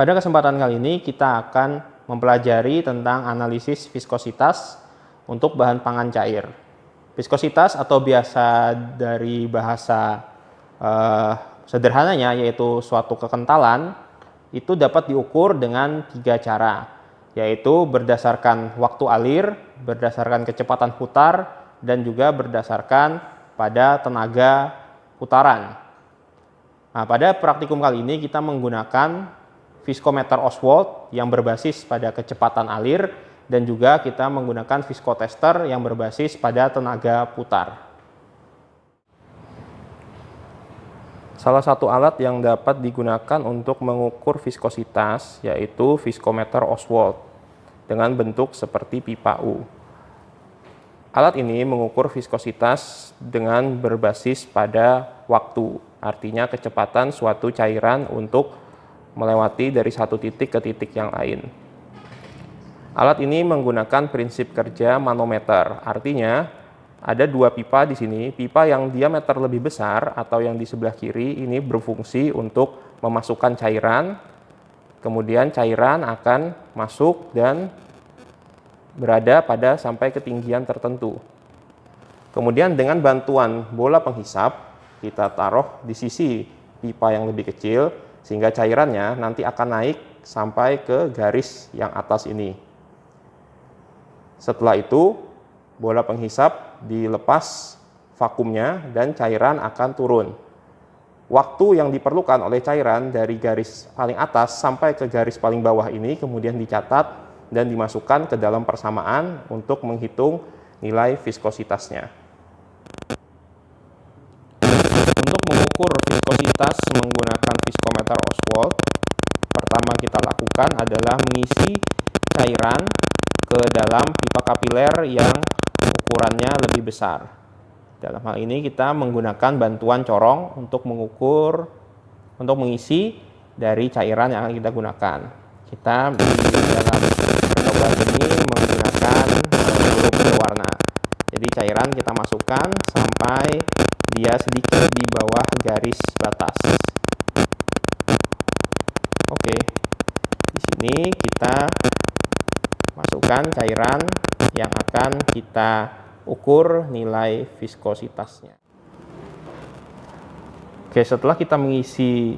Pada kesempatan kali ini kita akan mempelajari tentang analisis viskositas untuk bahan pangan cair. Viskositas atau biasa dari bahasa sederhananya yaitu suatu kekentalan itu dapat diukur dengan 3 cara, yaitu berdasarkan waktu alir, berdasarkan kecepatan putar, dan juga berdasarkan pada tenaga putaran. Nah, pada praktikum kali ini kita menggunakan viskometer Oswald yang berbasis pada kecepatan alir dan juga kita menggunakan viskotester yang berbasis pada tenaga putar. Salah satu alat yang dapat digunakan untuk mengukur viskositas yaitu viskometer Oswald dengan bentuk seperti pipa U. Alat ini mengukur viskositas dengan berbasis pada waktu, artinya kecepatan suatu cairan untuk melewati dari satu titik ke titik yang lain. Alat ini menggunakan prinsip kerja manometer, artinya ada 2 pipa di sini. Pipa yang diameter lebih besar atau yang di sebelah kiri ini berfungsi untuk memasukkan cairan, kemudian cairan akan masuk dan berada pada sampai ketinggian tertentu. Kemudian dengan bantuan bola penghisap kita taruh di sisi pipa yang lebih kecil sehingga cairannya nanti akan naik sampai ke garis yang atas ini. Setelah itu bola penghisap dilepas vakumnya dan cairan akan turun. Waktu yang diperlukan oleh cairan dari garis paling atas sampai ke garis paling bawah ini kemudian dicatat dan dimasukkan ke dalam persamaan untuk menghitung nilai viskositasnya. Untuk mengukur viskositas menggunakan viskometer Oswald, pertama kita lakukan adalah mengisi cairan ke dalam pipa kapiler yang ukurannya lebih besar. Dalam hal ini kita menggunakan bantuan corong untuk mengisi dari cairan yang akan kita gunakan. Kita di dalam percobaan ini menggunakan huruf berwarna. Jadi cairan kita masukkan sampai dia sedikit di bawah garis batas. Oke. Di sini kita masukkan cairan yang akan kita ukur nilai viskositasnya. Oke, setelah kita mengisi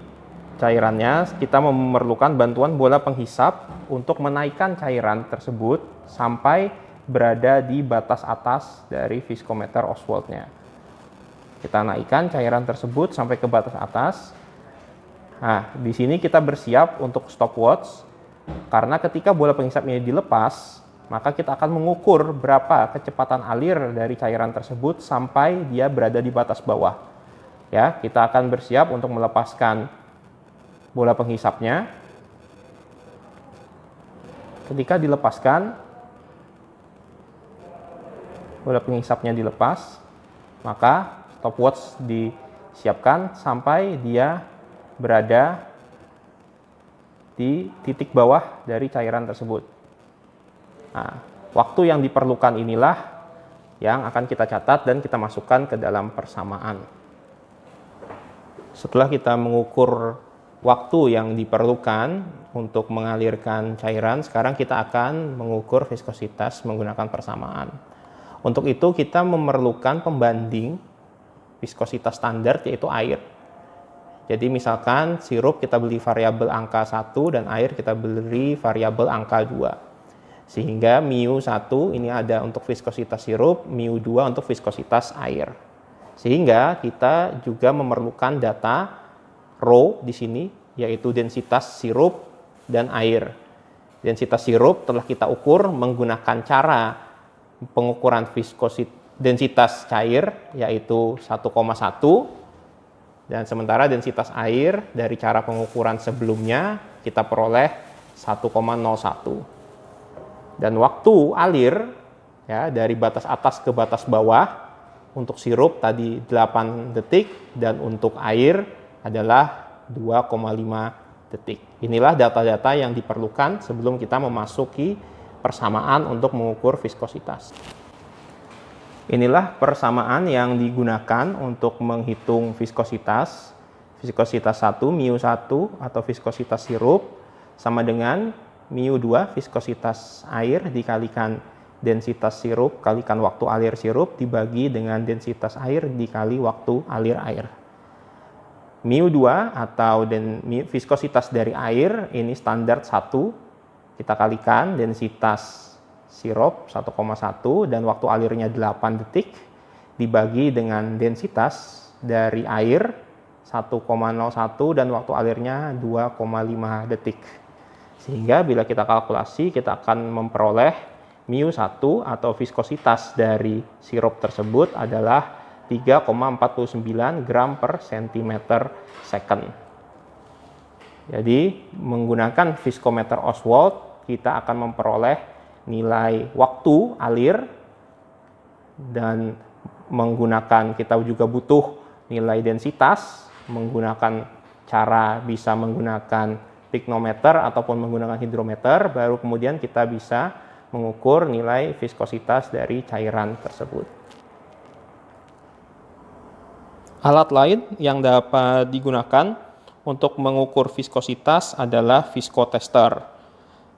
cairannya, kita memerlukan bantuan bola penghisap untuk menaikkan cairan tersebut sampai berada di batas atas dari viskometer Oswald-nya. Kita naikkan cairan tersebut sampai ke batas atas. Nah, di sini kita bersiap untuk stopwatch karena ketika bola penghisap ini dilepas, maka kita akan mengukur berapa kecepatan alir dari cairan tersebut sampai dia berada di batas bawah. Ya, kita akan bersiap untuk melepaskan bola penghisapnya. Ketika dilepaskan, bola penghisapnya dilepas, maka stopwatch disiapkan sampai dia berada di titik bawah dari cairan tersebut. Nah, waktu yang diperlukan inilah yang akan kita catat dan kita masukkan ke dalam persamaan. Setelah kita mengukur waktu yang diperlukan untuk mengalirkan cairan, sekarang kita akan mengukur viskositas menggunakan persamaan. Untuk itu kita memerlukan pembanding viskositas standar yaitu air. Jadi misalkan sirup kita beli variabel angka 1 dan air kita beli variabel angka 2. Sehingga μ1 ini ada untuk viskositas sirup, μ2 untuk viskositas air. Sehingga kita juga memerlukan data rho di sini, yaitu densitas sirup dan air. Densitas sirup telah kita ukur menggunakan cara pengukuran densitas cair, yaitu 1,1. Dan sementara densitas air dari cara pengukuran sebelumnya kita peroleh 1,01. Dan waktu alir ya dari batas atas ke batas bawah untuk sirup tadi 8 detik dan untuk air adalah 2,5 detik. Inilah data-data yang diperlukan sebelum kita memasuki persamaan untuk mengukur viskositas. Inilah persamaan yang digunakan untuk menghitung viskositas. Viskositas 1, μ1 atau viskositas sirup sama dengan μ2 viskositas air dikalikan densitas sirup kalikan waktu alir sirup dibagi dengan densitas air dikali waktu alir air. μ2 atau viskositas dari air ini standar 1, kita kalikan densitas sirup 1,1 dan waktu alirnya 8 detik dibagi dengan densitas dari air 1,01 dan waktu alirnya 2,5 detik. Sehingga bila kita kalkulasi, kita akan memperoleh μ1 atau viskositas dari sirup tersebut adalah 3,49 gram per centimeter second. Jadi menggunakan viskometer Ostwald, kita akan memperoleh nilai waktu alir dan menggunakan kita juga butuh nilai densitas menggunakan cara bisa menggunakan piknometer ataupun menggunakan hidrometer, baru kemudian kita bisa mengukur nilai viskositas dari cairan tersebut. Alat lain yang dapat digunakan untuk mengukur viskositas adalah viskotester.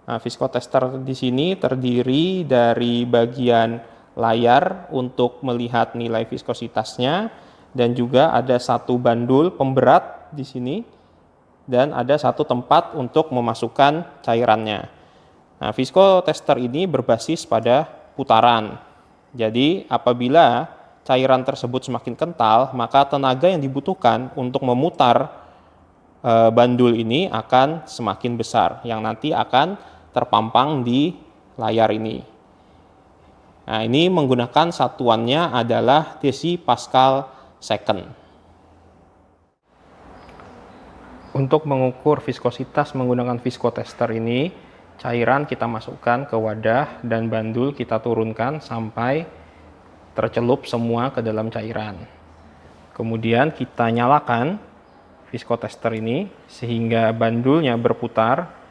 Nah, viskotester di sini terdiri dari bagian layar untuk melihat nilai viskositasnya dan juga ada satu bandul pemberat di sini dan ada satu tempat untuk memasukkan cairannya. Nah, viskotester ini berbasis pada putaran. Jadi, apabila cairan tersebut semakin kental, maka tenaga yang dibutuhkan untuk memutar bandul ini akan semakin besar, yang nanti akan terpampang di layar ini. Nah, ini menggunakan satuannya adalah desipascal second. Untuk mengukur viskositas menggunakan viskotester ini, cairan kita masukkan ke wadah dan bandul kita turunkan sampai tercelup semua ke dalam cairan. Kemudian kita nyalakan viskotester ini sehingga bandulnya berputar.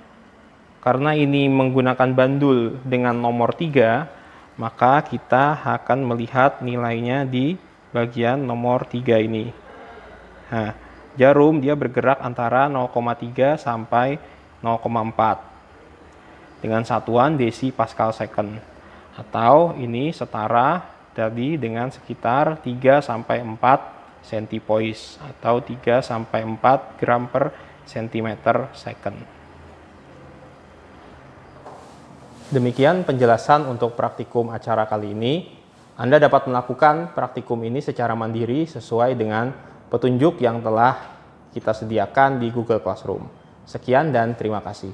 Karena ini menggunakan bandul dengan nomor 3, maka kita akan melihat nilainya di bagian nomor 3 ini. Nah, jarum dia bergerak antara 0,3 sampai 0,4 dengan satuan desipascal second, atau ini setara tadi dengan sekitar 3 sampai 4 centipoise atau 3 sampai 4 gram per centimeter second. Demikian penjelasan untuk praktikum acara kali ini. Anda dapat melakukan praktikum ini secara mandiri sesuai dengan petunjuk yang telah kita sediakan di Google Classroom. Sekian dan terima kasih.